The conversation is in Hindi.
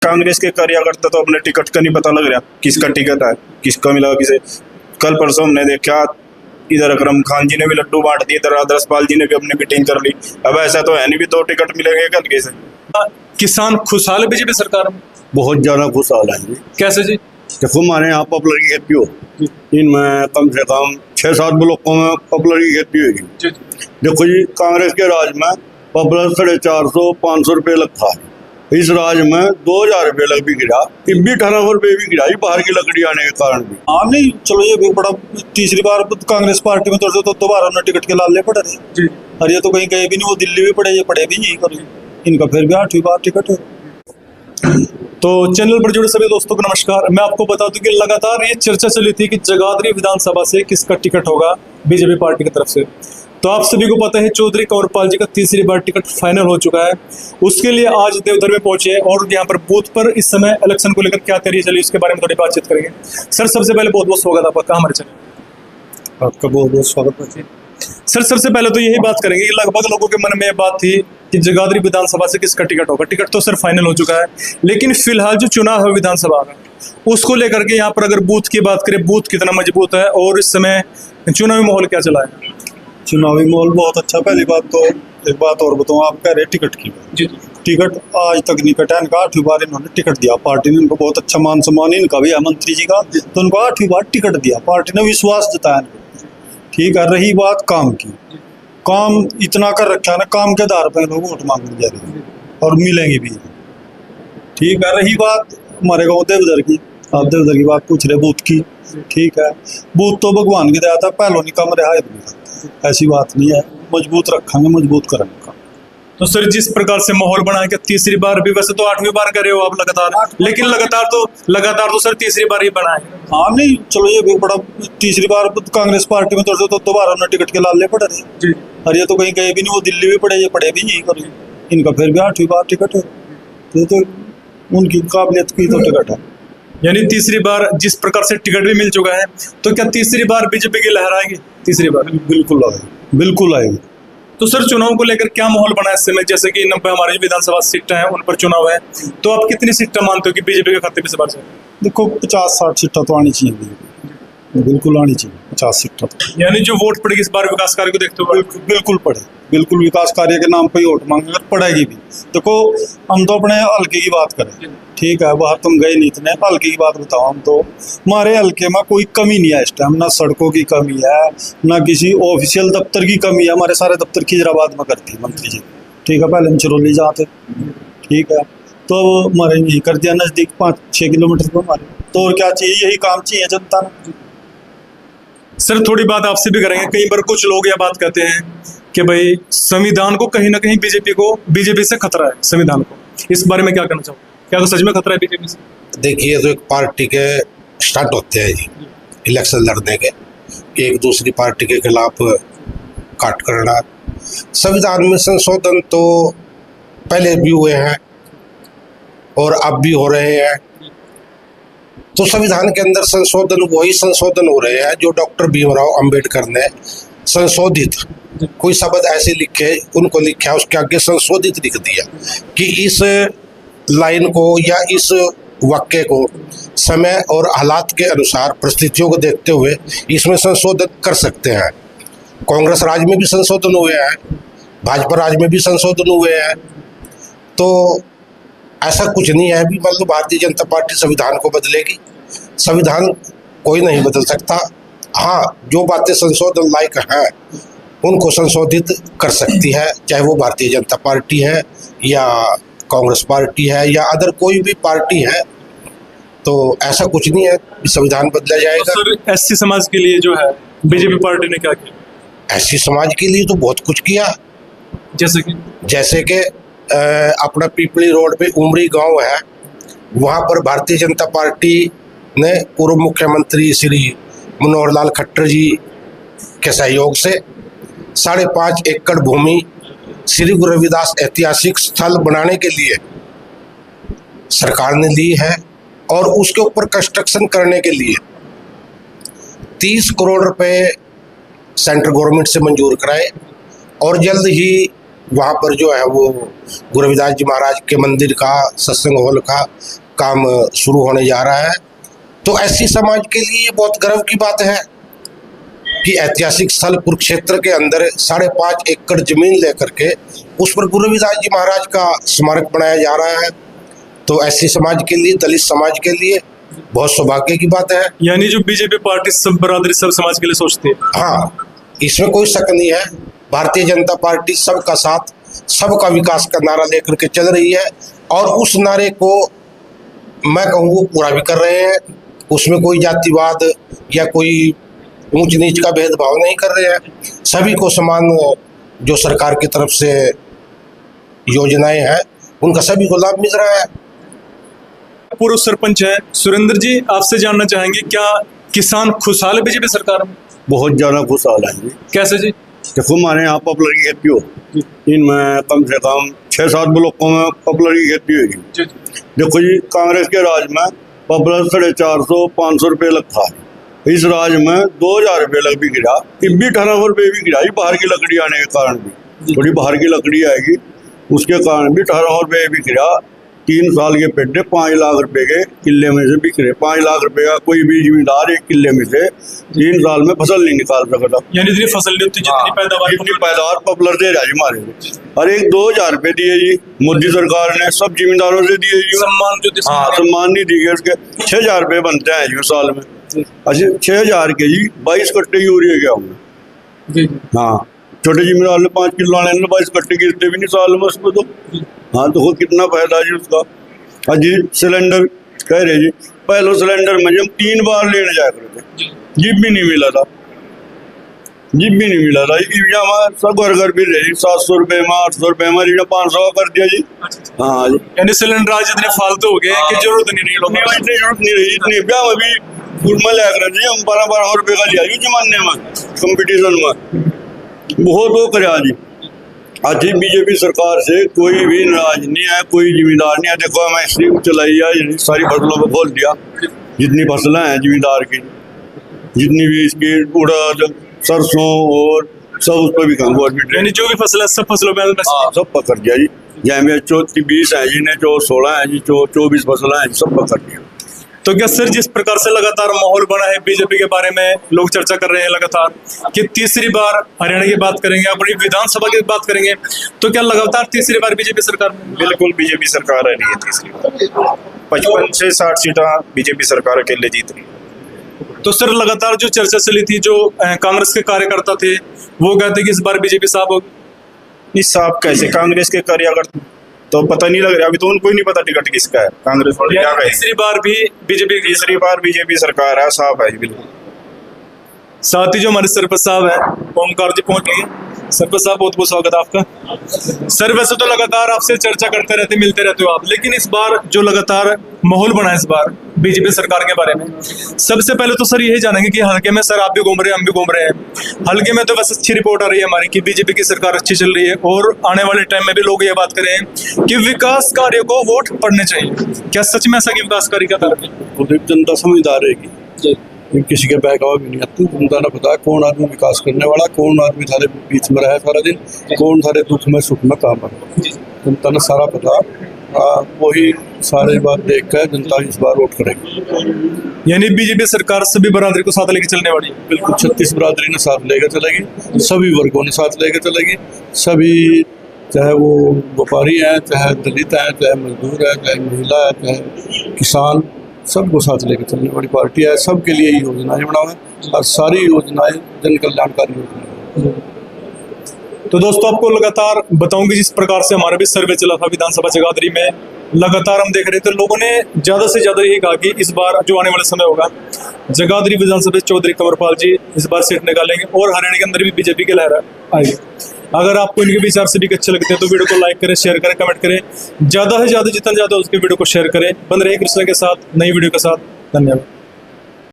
कांग्रेस के कार्यकर्ता तो अपने टिकट का नहीं पता लग रहा, किसका टिकट है, किसका मिला किसे। कल परसों हमने देखा इधर अकरम खान जी ने भी लड्डू बांट दिए, इधर आदर्शपाल जी ने भी अपनी मीटिंग कर ली। अब ऐसा तो है नहीं भी 2 टिकट मिलेंगे कल कैसे। किसान खुशहाल है बीजेपी सरकार में? बहुत ज्यादा खुशहाल है जी। कैसे जी? देखो हमारे यहाँ पॉपुलर की खेती हो, इनमें कम से कम 6-7 ब्लॉकों में पॉपुलर की खेती होगी। देखो जी, कांग्रेस के राज में पॉपुलर 450-500 रुपये लग था, इस राज में 2000 रुपये लग भी गिरा, इब भी 1800 रुपये भी गिरा बाहर की लकड़ी आने के कारण भी। हाँ नहीं, चलो ये भी बड़ा तीसरी बार कांग्रेस पार्टी में तो दोबारा उन्हें टिकट के लाले पड़े थे। और ये तो कहीं गए भी नहीं, वो दिल्ली भी पड़े, ये पड़े भी नहीं कभी। इनका फिर भी 8वीं बार टिकट है। तो चैनल पर जुड़े सभी दोस्तों को नमस्कार। मैं आपको बता दूं कि लगातार ये चर्चा चली थी कि जगाधरी विधानसभा से किसका टिकट होगा बीजेपी पार्टी की तरफ से। तो आप सभी को पता है चौधरी कंवरपाल जी का तीसरी बार टिकट फाइनल हो चुका है। उसके लिए आज देवधर में पहुंचे हैं और यहाँ पर बूथ पर इस समय इलेक्शन को लेकर क्या तैयारी चली उसके बारे में थोड़ी बातचीत करेंगे। सर सबसे पहले बहुत बहुत स्वागत आपका हमारे चैनल। आपका बहुत बहुत स्वागत है सर। सबसे पहले तो यही बात करेंगे कि लगभग लोगों के मन में बात थी कि जगाधरी विधानसभा से किसका टिकट होगा। टिकट तो सर फाइनल हो चुका है, लेकिन फिलहाल जो चुनाव है विधानसभा का, उसको लेकर के यहाँ पर अगर बूथ की बात करें, बूथ कितना मजबूत है और इस समय चुनावी माहौल क्या चला है? चुनावी माहौल बहुत अच्छा। पहली बात तो एक बात और बताऊँ, आप कह रहे टिकट की जी। टिकट आज तक नहीं कटा इनका, 8वीं बार इन्होंने टिकट दिया। पार्टी ने इनको बहुत अच्छा मान सम्मान इनका भी है, मंत्री जी का, तो उनको 8वीं बार टिकट दिया। पार्टी ने विश्वास जताया इनको। ठीक है, रही बात काम की, काम इतना कर रखा है ना, काम के आधार पर लोग वोट मांगने जा रहे हैं और मिलेंगे भी। ठीक है, रही बात हमारे गाँव देवधर की, आप देवधर की बात पूछ रहे बूथ की। ठीक है, बूथ तो भगवान की दया था, पहलों नहीं कम रहा, ऐसी बात नहीं है, मजबूत रखेंगे, मजबूत करेंगे। तो सर जिस प्रकार से माहौल बना है कि तीसरी बार भी, वैसे तो 8वीं बार कर रहे हो आप लगातार, लेकिन लगातार तो सर तीसरी बार ही बना है। हाँ नहीं, चलो ये भी बड़ा तीसरी बार कांग्रेस पार्टी में तो दोबारा उन्हें टिकट के लाले पड़े थे। और ये तो कहीं गए भी नहीं, वो दिल्ली भी पड़े, ये पड़े भी नहीं कभी। इनका फिर भी 8वीं बार टिकट है, तो उनकी काबिलियत की तो टिकट है। यानी तीसरी बार जिस प्रकार से टिकट भी मिल चुका है, तो क्या तीसरी बार बीजेपी की लहर आएगी? तीसरी बार बिल्कुल आएगी, बिल्कुल आएगी। तो सर चुनाव को लेकर क्या माहौल बना है इस समय? जैसे कि 90 हमारी विधानसभा सीटें हैं, उन पर चुनाव है, तो आप कितनी सीटें मानते हो कि बीजेपी के खाते में इस बार से? देखो 50-60 सीटें तो आनी चाहिए, बिल्कुल आनी चाहिए 50 सीटें तो। यानी जो वोट पड़ेगी इस बार विकास कार्य को देखते हुए? बिल्कुल पड़े, बिल्कुल विकास कार्य के नाम पे ही वोट मांगेंगे, पड़ेगी भी। देखो हम तो अपने हल्के की बात करें, ठीक है, बाहर तुम गए नहीं इतने, हल्के की बात बताओ। हम तो हमारे हल्के में कोई कमी नहीं है इस टाइम, ना सड़कों की कमी है, ना किसी ऑफिशियल दफ्तर की कमी है। हमारे सारे दफ्तर खिजराबाद में करती है मंत्री जी। ठीक है, पहले हम चिरौली जाते, ठीक है, तो हमारे यही कर दिया नज़दीक 5-6 किलोमीटर पर हमारे। तो और क्या चाहिए, यही काम चाहिए जनता ने। सर थोड़ी बात आपसे भी करेंगे। कई बार कुछ लोग यह बात कहते हैं कि भाई संविधान को कहीं ना कहीं बीजेपी से खतरा है संविधान को, इस बारे में क्या कहना चाहोगे? क्या तो सच में खतरा है बीजेपी से? देखिए, तो एक पार्टी के स्टार्ट होते हैं जी इलेक्शन लड़ने के, एक दूसरी पार्टी के खिलाफ काट करना। संविधान में संशोधन तो पहले भी हुए हैं और अब भी हो रहे हैं। तो संविधान के अंदर संशोधन वही संशोधन हो रहे हैं जो डॉक्टर भीमराव अंबेडकर ने संशोधित, कोई शब्द ऐसे लिखे, उनको लिखा, उसके आगे संशोधित लिख दिया कि इस लाइन को या इस वाक्य को समय और हालात के अनुसार, परिस्थितियों को देखते हुए इसमें संशोधन कर सकते हैं। कांग्रेस राज में भी संशोधन हुए हैं, भाजपा राज में भी संशोधन हुए हैं। तो ऐसा कुछ नहीं है भी मतलब भारतीय जनता पार्टी संविधान को बदलेगी। संविधान कोई नहीं बदल सकता। हाँ, जो बातें संशोधन लायक हैं उनको संशोधित कर सकती है, चाहे वो भारतीय जनता पार्टी है या कांग्रेस पार्टी है या अदर कोई भी पार्टी है। तो ऐसा कुछ नहीं है संविधान बदला जाएगा। तो सर एससी समाज के लिए जो है बीजेपी पार्टी ने क्या किया? एससी समाज के लिए तो बहुत कुछ किया, जैसे कि अपना पीपली रोड पे उमरी गांव है, वहां पर भारतीय जनता पार्टी ने पूर्व मुख्यमंत्री श्री मनोहर लाल खट्टर जी के सहयोग से 5.5 एकड़ भूमि श्री गुरु रविदास ऐतिहासिक स्थल बनाने के लिए सरकार ने ली है और उसके ऊपर कंस्ट्रक्शन करने के लिए 30 करोड़ रुपए सेंट्रल गवर्नमेंट से मंजूर कराए और जल्द ही वहाँ पर जो है वो गुरु रविदास जी महाराज के मंदिर का सत्संग हॉल का काम शुरू होने जा रहा है। तो ऐसी समाज के लिए ये बहुत गर्व की बात है कि ऐतिहासिक स्थल कुरुक्षेत्र के अंदर 5.5 एकड़ जमीन लेकर के उस पर गुरु रविदास जी महाराज का स्मारक बनाया जा रहा है। तो ऐसी समाज के लिए, दलित समाज के लिए बहुत सौभाग्य की बात है। यानी जो बीजेपी पार्टी सब बरादरी सब समाज के लिए सोचती है। हाँ, इसमें कोई शक नहीं है। भारतीय जनता पार्टी सबका साथ, सबका विकास का नारा लेकर के चल रही है और उस नारे को मैं कहूँ वो पूरा भी कर रहे हैं। उसमें कोई जातिवाद या कोई ऊंच नीच का भेदभाव नहीं कर रहे हैं। सभी को समान जो सरकार की तरफ से योजनाएं हैं उनका सभी को लाभ मिल रहा है। पूर्व सरपंच है सुरेंद्र जी, आपसे जानना चाहेंगे क्या किसान खुशहाल है बीजेपी सरकार में? बहुत ज़्यादा खुशहाल है जी। कैसे जी? देखो, हमारे यहाँ पॉपुलर की खेती हो, इनमें कम से कम 6-7 ब्लॉकों में पॉपुलर की खेती होगी। देखो जी, कांग्रेस के राज में पॉपुलर 450-500 रुपये लग था। इस राज में 2000 रुपये लग भी गिरा, इब भी 1800 रुपये भी गिरा। बाहर की लकड़ी आने के कारण भी, थोड़ी बाहर की लकड़ी आएगी उसके कारण भी 1800 रुपये भी गिरा। 3 साल के पेटे 5 लाख रुपए के किले में से बिक रहे। 5 लाख रुपए का कोई भी जमींदार एक किले में से 3 साल में फसल नहीं निकाल सकता। यानी जितनी फसल नहीं होती, जितनी पैदावार पॉपुलर दे रहा है हमारे। और एक 2000 रुपये दिए जी मोदी सरकार ने, सब जमींदारों से दिए जी। सम्मान जो सम्मान नहीं दिए। उसके 6000 रुपये बनते हैं जी साल में। अच्छा, 6000 के जी 22 कट्टे यूरिया क्या होंगे। हाँ, छोटे जमींदार ने 5 किलो आने 22 कट्टे गिरते भी नहीं साल में उसको। तो हाँ, तो कितना फायदा जी उसका। अजी सिलेंडर कह रहे जी, पहले सिलेंडर में जब 3 बार लेने जाया करते थे, जीप भी नहीं मिला था। यहाँ सब घर भी रहे 700 रुपये में, 800 रुपये में, 500 कर दिया जी। हाँ जी, यानी सिलेंडर आज इतने फालतू हो गए कि जरूरत नहीं रही लोगों को। जरूरत नहीं रही इतनी। ब्याह अभी फूल में लिया कर हम 12-12 रुपये का लिया जी जमाने में, कंपटीशन में बहुत वो करे जी। आज बीजेपी सरकार से कोई भी नाराज नहीं है, कोई जिम्मेदार नहीं है। देखो, हमें स्कीम चलाई है, सारी फसलों को खोल दिया। जितनी फसलें हैं जिम्मेदार की, जितनी भी इसकी उड़द, सरसों और सब उस पर भी गवर्नमेंट, यानी जो भी फसल है सब फसलों में सब पकड़ दिया जी। जहाँ में 20 है जी, ने 16 है जी, 24 फसलें हैं, सब पकड़ दिया। तो क्या सर, जिस प्रकार से लगातार माहौल बना है बीजेपी के बारे में, लोग चर्चा कर रहे हैं लगातार कि तीसरी बार हरियाणा की बात करेंगे, अपनी विधानसभा की बात करेंगे, तो क्या लगातार तीसरी बार बीजेपी सरकार में? बिल्कुल बीजेपी सरकार आ रही है तीसरी बार। 55 से 60 सीटें बीजेपी सरकार अकेले जीत रही है। तो सर, लगातार जो चर्चा चली थी, जो कांग्रेस के कार्यकर्ता थे वो कहते कि इस बार बीजेपी साहब होगी। इस साहब कैसे कांग्रेस के कार्यकर्ता तो पता नहीं लग रहा, अभी तो उनको ही नहीं पता टिकट किसका है। कांग्रेस वाले क्या कहें, तीसरी बार भी बीजेपी सरकार है, साफ है बिल्कुल। साथ ही जो हमारे सरपंच साहब हैं ओमकार जी पहुंच गए। सरपंच साहब, बहुत बहुत स्वागत है आपका। सर, वैसे तो लगातार आपसे चर्चा करते रहते, मिलते रहते हो आप, लेकिन इस बार जो लगातार माहौल बना है इस बार बीजेपी सरकार के बारे में, सबसे पहले तो सर यही जानेंगे कि हल्के में सर आप भी घूम रहे हैं, हम भी घूम रहे हैं। हल्के में तो वैसे अच्छी रिपोर्ट आ रही है हमारी कि बीजेपी की सरकार अच्छी चल रही है और आने वाले टाइम में भी लोग ये बात कर रहे हैं कि विकास कार्य को वोट पड़ने चाहिए। क्या सच में ऐसा कि विकास कार्य का कार्य जनता समझदार रहेगी, किसी के बहकावा भी नहीं आती। जनता ने पता है कौन आदमी विकास करने वाला, कौन आदमी थारे बीच में रहे सारा दिन, कौन थारे दुख में सुख में काम करे। जनता ने सारा पता, वही सारी बात देख कर जनता इस बार वोट करेगी। यानी बीजेपी सरकार सभी बरादरी को साथ लेके चलने वाली है। बिल्कुल, 36 बरादरी ने साथ लेकर चलेगी, सभी वर्गों ने साथ लेकर चलेगी। सभी, चाहे वो व्यापारी हैं, चाहे दलित हैं, चाहे मजदूर है, चाहे महिला है, चाहे किसान, सबको साथ लेकर चलने वाली पार्टी है। सबके लिए ये योजनाएं बनाओ है और सारी योजनाएं जन कल्याणकारी योजनाएं। तो दोस्तों, आपको लगातार बताऊंगी जिस प्रकार से हमारा भी सर्वे चला था विधानसभा जगाधरी में, लगातार हम देख रहे थे लोगों ने ज़्यादा से ज़्यादा यही कहा कि इस बार जो आने वाला समय होगा जगाधरी विधानसभा चौधरी कंवरपाल जी इस बार सीट निकालेंगे और हरियाणा के अंदर भी बीजेपी की लहर आएगी। अगर आपको इनके विचार से भी अच्छे लगते हैं तो वीडियो को लाइक करें, शेयर करें, कमेंट करें, ज़्यादा से ज़्यादा जितना ज़्यादा उसके वीडियो को शेयर करें। बंद रहे कृष्णा के साथ नई वीडियो के साथ। धन्यवाद।